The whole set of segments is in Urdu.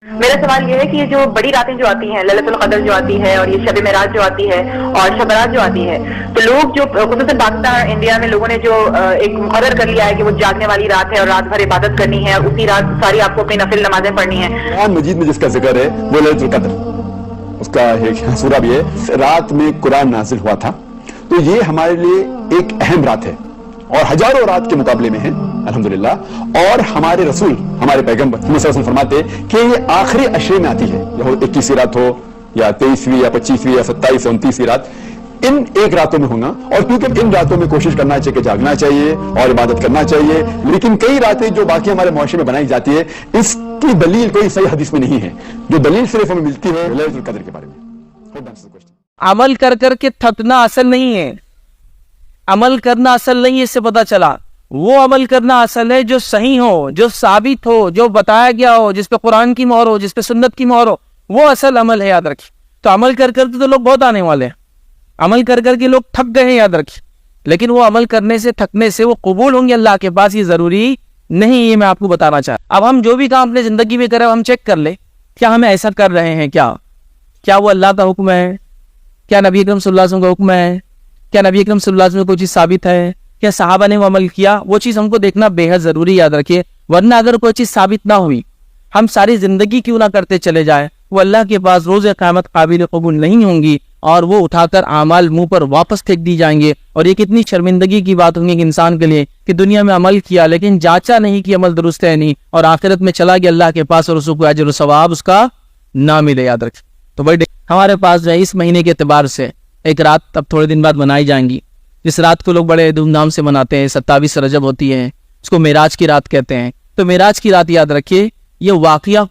میرا سوال یہ ہے کہ یہ جو بڑی راتیں جو آتی ہیں، للیلۃ القدر جو آتی ہے اور یہ شب معراج جو آتی ہے اور شب برات جو آتی ہے، تو لوگ جو خصوصاً پاکستان انڈیا میں لوگوں نے جو ایک مقرر کر لیا ہے کہ وہ جاگنے والی رات ہے اور رات بھر عبادت کرنی ہے اور اسی رات ساری آپ کو اپنی نفل نمازیں پڑھنی ہیں۔ قرآن مجید میں جس کا ذکر ہے وہ للیلۃ القدر، اس کا ایک سورہ بھی ہے، رات میں قرآن نازل ہوا تھا، تو یہ ہمارے لیے ایک اہم رات ہے اور ہزاروں رات کے مقابلے میں ہے الحمدللہ۔ اور ہمارے رسول، ہمارے پیغمبر صلی اللہ علیہ وسلم فرماتے کہ یہ آخری عشرے میں آتی ہے، یہ 21ویں رات ہو یا 23ویں یا 25ویں یا 27 یا 29ویں رات، ان ایک راتوں میں ہونا۔ اور کیونکہ ان راتوں میں کوشش کرنا چاہیے کہ جاگنا چاہیے اور عبادت کرنا چاہیے، لیکن کئی راتیں جو باقی ہمارے معاشرے میں بنائی جاتی ہے اس کی دلیل کوئی صحیح حدیث میں نہیں ہے، جو دلیل صرف ہمیں ملتی ہے لیلۃ القدر کے بارے میں۔ عمل کر کر کے تھکنا اصل نہیں ہے، عمل کرنا اصل نہیں ہے، اس سے پتہ چلا وہ عمل کرنا اصل ہے جو صحیح ہو، جو ثابت ہو، جو بتایا گیا ہو، جس پہ قرآن کی مہر ہو، جس پہ سنت کی مہر ہو، وہ اصل عمل ہے، یاد رکھیے۔ تو عمل کر کر کے تو لوگ بہت آنے والے ہیں، عمل کر کر کے لوگ تھک گئے ہیں، یاد رکھیے، لیکن وہ عمل کرنے سے، تھکنے سے وہ قبول ہوں گے اللہ کے پاس، یہ ضروری نہیں، یہ میں آپ کو بتانا چاہتا۔ اب ہم جو بھی کام اپنے زندگی میں کریں ہم چیک کر لیں کیا ہم ایسا کر رہے ہیں، کیا وہ اللہ کا حکم ہے، کیا نبی اکرم صلی اللہ علیہ وسلم کا حکم ہے، کیا نبی اکرم صلی اللہ علیہ وسلم کو کوئی چیز ثابت ہے، کیا صحابہ نے وہ عمل کیا، وہ چیز ہم کو دیکھنا بے حد ضروری، یاد رکھیے۔ ورنہ اگر کوئی چیز ثابت نہ ہوئی، ہم ساری زندگی کیوں نہ کرتے چلے جائیں، وہ اللہ کے پاس روز قیامت قابل قبول نہیں ہوں گی، اور وہ اٹھا کر اعمال منہ پر واپس پھینک دی جائیں گے، اور یہ کتنی شرمندگی کی بات ہوگی ایک انسان کے لیے کہ دنیا میں عمل کیا لیکن جانچا نہیں کہ عمل درست ہے نہیں، اور آخرت میں چلا گیا اللہ کے پاس اور اس کو اجر و ثواب اس کا نہ ملے، یاد رکھیں۔ تو بڑے ہمارے پاس جو ہے اس مہینے کے اعتبار سے ایک رات اب تھوڑے دن بعد منائی جائیں گی، جس رات کو لوگ بڑے دھوم دھام سے مناتے ہیں، 27 رجب ہوتی ہے، اس کو معراج کی رات کہتے ہیں۔ تو معراج کی رات یاد رکھیے، یہ واقعہ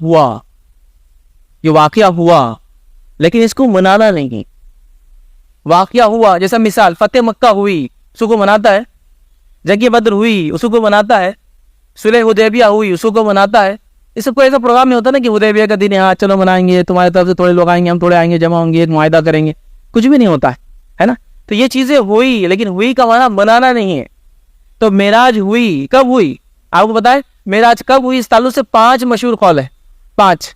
ہوا لیکن اس کو منانا نہیں، واقعہ ہوا، جیسا مثال فتح مکہ ہوئی اس کو مناتا ہے، جنگ بدر ہوئی اس کو مناتا ہے، صلح حدیبیہ ہوئی اس کو مناتا ہے۔ اس سے کوئی ایسا پروگرام نہیں ہوتا نا کہ حدیبیہ کا دن ہے، ہاں چلو منائیں گے، تمہاری طرف سے تھوڑے لوگ آئیں گے، ہم تھوڑے آئیں گے، جمع ہوں گے، ایک معاہدہ کریں گے، کچھ بھی نہیں ہوتا ہے نا۔ تو یہ چیزیں ہوئی لیکن ہوئی کا معنی منانا نہیں ہے۔ تو معراج ہوئی کب ہوئی آپ کو بتائیں، معراج کب ہوئی، اس تعلق سے 5 مشہور قول ہے، 5،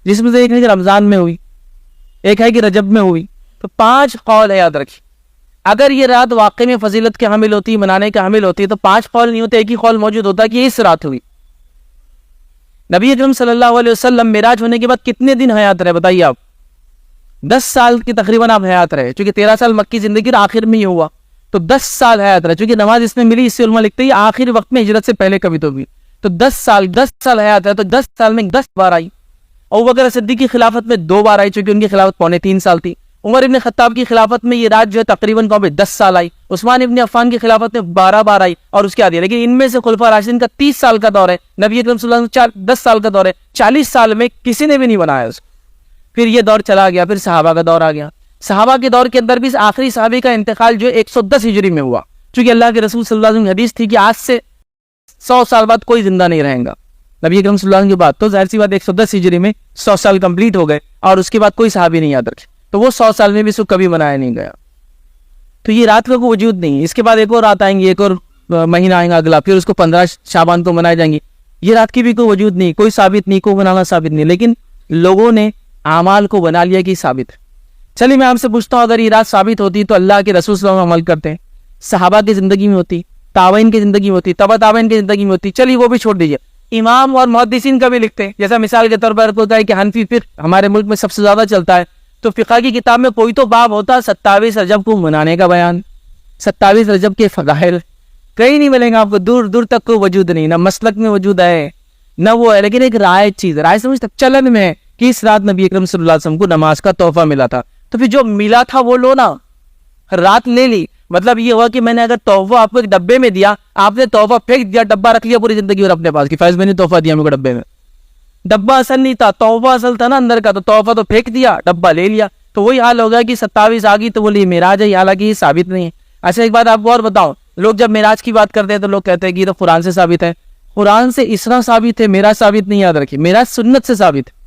جس میں سے ایک ہے کہ رمضان میں ہوئی، ایک ہے کہ رجب میں ہوئی، تو 5 قول ہے، یاد رکھیے۔ اگر یہ رات واقعی میں فضیلت کے حامل ہوتی، منانے کے حامل ہوتی، تو 5 قول نہیں ہوتے، ایک ہی قول موجود ہوتا کہ اس رات ہوئی۔ نبی اکرم صلی اللہ علیہ وسلم معراج ہونے کے بعد کتنے دن حیات رہے بتائیے آپ؟ 10 سال کی تقریباً آپ حیات رہے، چونکہ 13 سال مکی زندگی آخر میں ہی ہوا، تو 10 سال حیات رہے، چونکہ نماز اس میں ملی، اس سے علماء لکھتے ہیں آخری وقت میں، ہجرت سے پہلے کبھی تو بھی، تو 10 سال حیات ہے، تو 10 سال میں 10 بار آئی۔ ابوبکر صدیق کی خلافت میں 2 بار آئی، چونکہ ان کی خلافت 3.25 سال تھی۔ عمر ابن خطاب کی خلافت میں یہ رات جو ہے تقریباً 10 سال آئی۔ عثمان ابن عفان کی خلافت میں 12 بار آئی، اور اس کے بعد، لیکن ان میں سے خلفاء راشدین کا 30 سال کا دور ہے، نبی اکرم صلی اللہ علیہ وسلم 10 سال کا دور ہے، 40 سال میں کسی نے بھی نہیں بنایا اس کو۔ پھر یہ دور چلا گیا، پھر صحابہ کا دور آ گیا، صحابہ کے دور کے اندر بھی آخری صحابی کا انتقال جو 110 ہجری میں ہوا، چونکہ اللہ کے رسول صلی اللہ علیہ وسلم کی حدیث تھی کہ آج سے 100 سال بعد کوئی زندہ نہیں رہے گا، نبی اکرم صلی اللہ علیہ وسلم کے بعد، تو ظاہر سی بات 110 ہجری میں 100 سال کمپلیٹ ہو گئے، اور اس کے بعد کوئی صحابی نہیں یاد رکھے، تو وہ 100 سال میں بھی اس کو کبھی منایا نہیں گیا۔ تو یہ رات کا کوئی وجود نہیں، اس کے بعد ایک اور رات آئیں گی، ایک اور مہینہ آئیں گا اگلا، پھر اس کو 15 شعبان کو منائے جائیں گی، یہ رات کی بھی کوئی وجود نہیں، کوئی ثابت نہیں، کوئی منانا ثابت نہیں، لیکن لوگوں نے اعمال کو بنا لیا کہ ثابت ہے۔ چلیے میں آپ سے پوچھتا ہوں، اگر یہ رات ثابت ہوتی تو اللہ کے رسول صلی اللہ علیہ وسلم عمل کرتے ہیں، صحابہ کی زندگی میں ہوتی، تابعین کی زندگی میں ہوتی، تبع تابعین کی زندگی میں ہوتی، چلیے وہ بھی چھوڑ دیجیے، امام اور محدثین کا بھی لکھتے ہیں، جیسا مثال کے طور پر ہوتا ہے کہ حنفی فقہ ہمارے ملک میں سب سے زیادہ چلتا ہے، تو فقہ کی کتاب میں کوئی تو باب ہوتا 27 رجب کو منانے کا بیان، 27 رجب کے فضائل، کہیں نہیں ملیں گا آپ کو، دور دور تک کوئی وجود نہیں، نہ مسلک میں وجود ہے نہ وہ ہے، لیکن ایک رائج چیز، رائج سمجھ تک چلن میں ہے کہ اس رات نبی اکرم صلی اللہ علیہ وسلم کو نماز کا تحفہ ملا تھا، تو پھر جو ملا تھا وہ لو نا، رات لے لی، مطلب یہ ہوا کہ میں نے اگر تحفہ آپ کو ایک ڈبے میں دیا، آپ نے تحفہ پھینک دیا، ڈبہ رکھ لیا پوری زندگی اور اپنے پاس کہ فیض میں نے تحفہ دیا میرے کو ڈبے میں، ڈبہ اصل نہیں تھا، تحفہ اصل تھا نا اندر کا، تو تحفہ تو پھینک دیا، ڈبہ لے لیا، تو وہی حال ہوگا کہ 27 آ گئی تو بولی معراج ہے، حالانکہ یہ ثابت نہیں ہے۔ اچھا ایک بات آپ کو اور بتاؤں، لوگ جب معراج کی بات کرتے ہیں تو لوگ کہتے ہیں کہ یہ تو قرآن سے ثابت ہے، قرآن سے اسرا ثابت ہے، معراج ثابت نہیں، یاد رکھیے معراج سنت سے ثابت ہے۔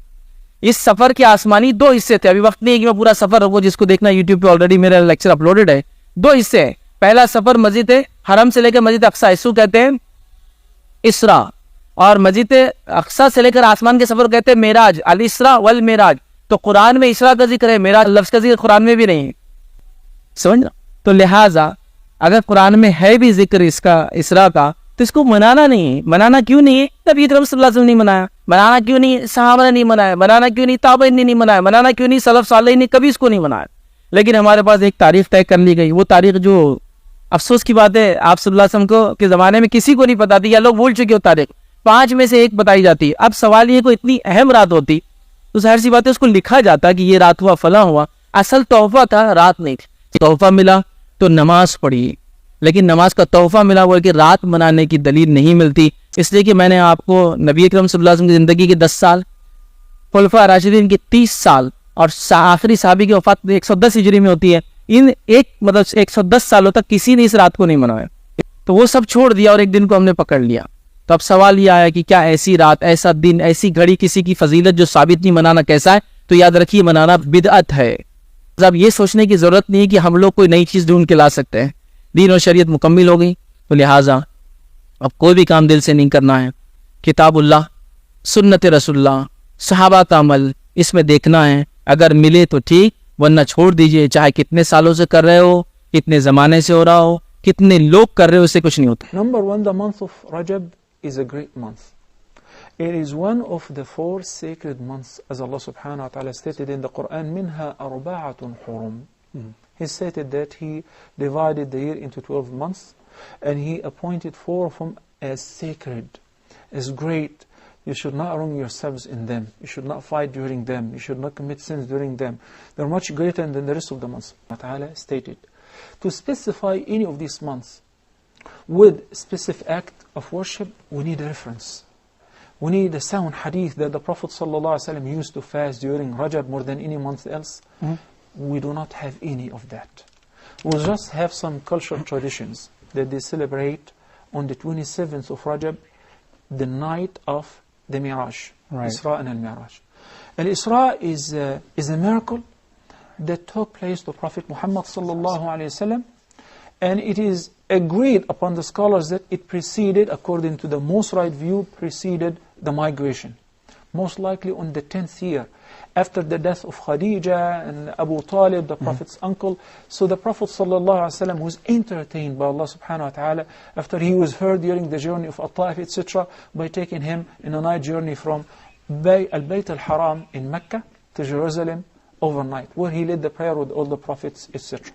اس سفر کے آسمانی 2 حصے تھے، ابھی وقت نہیں ہے کہ میں پورا سفر ہو، جس کو دیکھنا یوٹیوب پہ آلریڈی میرا لیکچر اپلوڈڈ ہے، 2 حصے ہیں، پہلا سفر مسجد حرم سے لے کے مسجد اقصی، اس کو کہتے ہیں اسرا، اور مسجد اقصی سے لے کر آسمان کے سفر کہتے ہیں معراج، الاسراء والمعراج. تو قرآن میں اسراء کا ذکر ہے، معراج لفظ کا ذکر قرآن میں بھی نہیں ہے. سمجھ. تو لہٰذا اگر قرآن میں ہے بھی ذکر اس کا اسراء کا تو اس کو منانا نہیں ہے. منانا کیوں نہیں ہے؟ نبی اکرم صلی اللہ علیہ وسلم نے منایا. منانا کیوں نہیں؟ صحابہ نے نہیں منایا. منانا کیوں نہیں؟ تابعین نے نہیں منایا. منانا کیوں نہیں؟ سلف صالحین نے کبھی اس کو نہیں منایا. لیکن ہمارے پاس ایک تاریخ طے کر لی گئی. وہ تاریخ جو افسوس کی بات ہے آپ صلی اللہ علیہ وسلم کو کے زمانے میں کسی کو نہیں پتا تھی، یا لوگ بھول چکے ہو تاریخ. 5 میں سے ایک بتائی جاتی ہے. اب سوال یہ کوئی اتنی اہم رات ہوتی تو ظاہر سی بات ہے اس کو لکھا جاتا کہ یہ رات ہوا فلاں ہوا. اصل تحفہ تھا رات نہیں تھی. تحفہ ملا تو نماز پڑھی، لیکن نماز کا تحفہ ملا وہ کہ رات منانے کی دلیل نہیں ملتی. اس لیے کہ میں نے آپ کو نبی اکرم صلی اللہ علیہ وسلم کی زندگی کے 10 سال، خلفاء راشدین کے 30 سال اور آخری صحابی کی وفات 110 ہجری میں ہوتی ہے. ان 110 سالوں تک کسی نے اس رات کو نہیں منایا. تو وہ سب چھوڑ دیا اور ایک دن کو ہم نے پکڑ لیا. تو اب سوال یہ آیا کہ کیا ایسی رات، ایسا دن، ایسی گھڑی کسی کی فضیلت جو ثابت نہیں، منانا کیسا ہے؟ تو یاد رکھیے منانا بدعت ہے. اب یہ سوچنے کی ضرورت نہیں کہ ہم لوگ کوئی نئی چیز ڈھونڈ کے لا سکتے ہیں. دین اور شریعت مکمل ہو گئی. تو لہٰذا اب کوئی بھی کام دل سے نہیں کرنا ہے. کتاب اللہ، سنت رسول اللہ، صحابہ کا عمل، اس میں دیکھنا ہے. اگر ملے تو ٹھیک، ورنہ چھوڑ دیجئے. چاہے کتنے سالوں سے کر رہے ہو، کتنے زمانے سے ہو رہا ہو، کتنے لوگ کر رہے ہو، اس سے کچھ نہیں ہوتا. Number 1, the month of Rajab is a great month. It is one of the 4 sacred months, as Allah subhanahu wa ta'ala stated in the Quran, minha arba'atun hurum. He stated that He divided the year into 12 months and He appointed 4 of them as sacred, as great. You should not wrong yourselves in them. You should not fight during them. You should not commit sins during them. They are much greater than the rest of the months. Allah ta'ala stated. To specify any of these months with specific act of worship, we need a reference. We need a sound hadith that the Prophet ﷺ used to fast during Rajab more than any month else. We do not have any of that. We just have some cultural traditions that they celebrate on the 27th of Rajab, the night of the Mi'raj, Isra and al-Mi'raj. Al-Isra is a miracle that took place to Prophet Muhammad sallallahu alayhi wa sallam, and it is agreed upon the scholars that it preceded, according to the most right view, preceded the migration. Most likely on the 10th year, after the death of Khadija and Abu Talib, the Prophet's uncle. So the Prophet ﷺ was entertained by Allah subhanahu wa ta'ala after he was heard during the journey of At-Taif, etc., by taking him in a night journey from Al-Bayt al-Haram in Mecca to Jerusalem overnight, where he led the prayer with all the prophets, etc.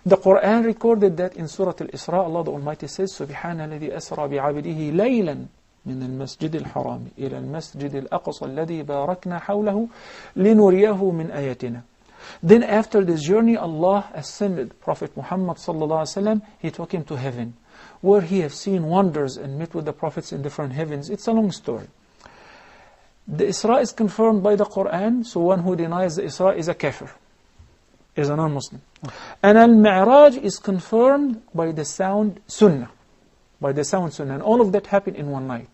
The Quran recorded that in Surah Al-Isra, Allah the Almighty says, سُبْحَانَ الَّذِي أَسْرَى بِعَبْدِهِ لَيْلًا من المسجد الحرام إلى المسجد الأقصى الذي باركنا حوله لنريه من آياتنا. Then after this journey, Allah ascended Prophet Muhammad sallallahu alaihi wasallam. He took him to heaven, where he have seen wonders and met with the prophets in different heavens. It's a long story. The Isra is confirmed by the Quran, so one who denies the Isra is a kafir, is a non-Muslim. And Al-Mi'raj is confirmed by the sound Sunnah, and all of that happened in one night.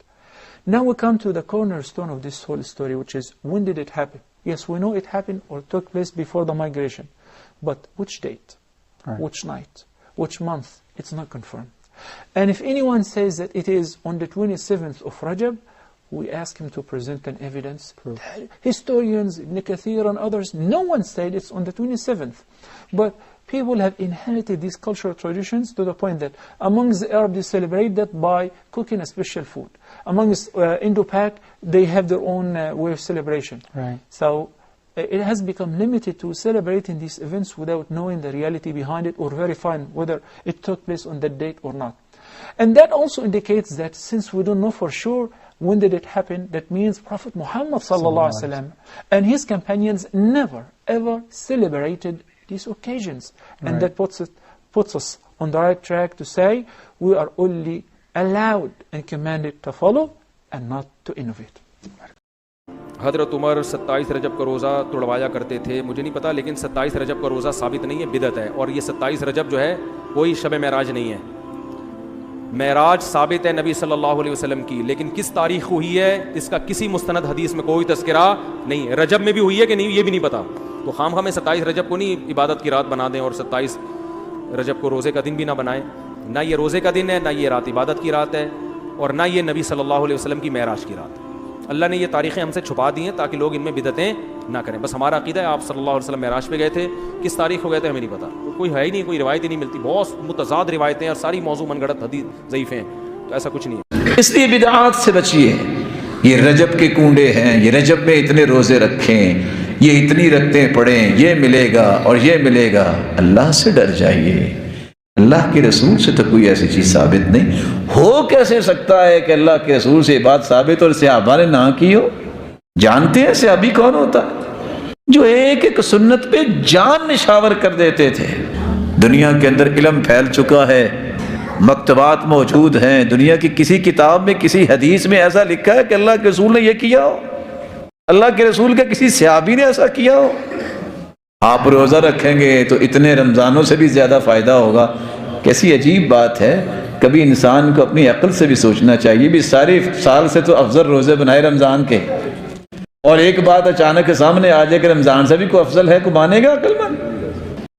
Now we come to the cornerstone of this whole story, which is, when did it happen? Yes, we know it happened or took place before the migration, but which date, which night, which month, it's not confirmed. And if anyone says that it is on the 27th of Rajab, we ask him to present an evidence. Historians, Ibn Kathir and others, no one said it's on the 27th. But people have inherited these cultural traditions to the point that amongst the Arabs they celebrate that by cooking a special food. Amongst Indo-Pak, they have their own way of celebration. So it has become limited to celebrating these events without knowing the reality behind it or verifying whether it took place on that date or not. And that also indicates that since we don't know for sure when did it happen, that means Prophet Muhammad sallallahu alaihi wasallam and his companions never ever celebrated these occasions. And that puts us on the right track to say we are only allowed and commanded to follow and not to innovate. حضرت عمر 27 رجب کا روزہ توڑوایا کرتے تھے. مجھے نہیں پتا، لیکن 27 رجب کا روزہ ثابت نہیں ہے، بدعت ہے. اور یہ 27 رجب جو ہے کوئی شب معراج نہیں ہے. معراج ثابت ہے نبی صلی اللہ علیہ وسلم کی، لیکن کس تاریخ کو ہوئی ہے اس کا کسی مستند حدیث میں کوئی تذکرہ نہیں ہے. رجب میں بھی ہوئی ہے کہ نہیں یہ بھی نہیں پتا. تو خام خواہ میں 27 رجب کو نہیں عبادت کی رات بنا دیں اور 27 رجب کو روزے کا دن بھی نہ بنائیں. نہ یہ روزے کا دن ہے، نہ یہ رات عبادت کی رات ہے. اور نہ یہ نبی صلی اللہ علیہ وسلم کی معراج کی رات. اللہ نے یہ تاریخیں ہم سے چھپا دی ہیں تاکہ لوگ ان میں بدعتیں نہ کریں. بس ہمارا عقیدہ ہے آپ صلی اللہ علیہ وسلم معراج پہ گئے تھے, کس تاریخ کو گئے تھے ہمیں نہیں پتا, کوئی ہے ہی نہیں, کوئی روایت ہی نہیں ملتی, بہت متضاد روایتیں اور ساری موضوع من گھڑت حدیث ضعیف ہیں, تو ایسا کچھ نہیں ہے. اس لیے بدعات سے بچیے. یہ رجب کے کنڈے ہیں, یہ رجب میں اتنے روزے رکھیں, یہ اتنی رکعتیں پڑھیں, یہ ملے گا اور یہ ملے گا. اللہ سے ڈر جائیے. اللہ کے رسول سے تو کوئی ایسی چیز ثابت نہیں. ہو کیسے سکتا ہے کہ اللہ کے رسول سے یہ بات ثابت اور صحابہ نے نہ کی ہو؟ جانتے ہیں صحابی کون ہوتا ہے؟ جو ایک ایک سنت پہ جان نشاور کر دیتے تھے. دنیا کے اندر علم پھیل چکا ہے, مکتبات موجود ہیں, دنیا کی کسی کتاب میں کسی حدیث میں ایسا لکھا ہے کہ اللہ کے رسول نے یہ کیا ہو, اللہ کے رسول کا کسی صحابی نے ایسا کیا ہو. آپ روزہ رکھیں گے تو اتنے رمضانوں سے بھی زیادہ فائدہ ہوگا. کیسی عجیب بات ہے. کبھی انسان کو اپنی عقل سے بھی سوچنا چاہیے. بھی سارے سال سے تو افضل روزے بنائے رمضان کے, اور ایک بات اچانک سامنے آ جائے کہ رمضان سے بھی کوئی افضل ہے, کو مانے گا عقل مند؟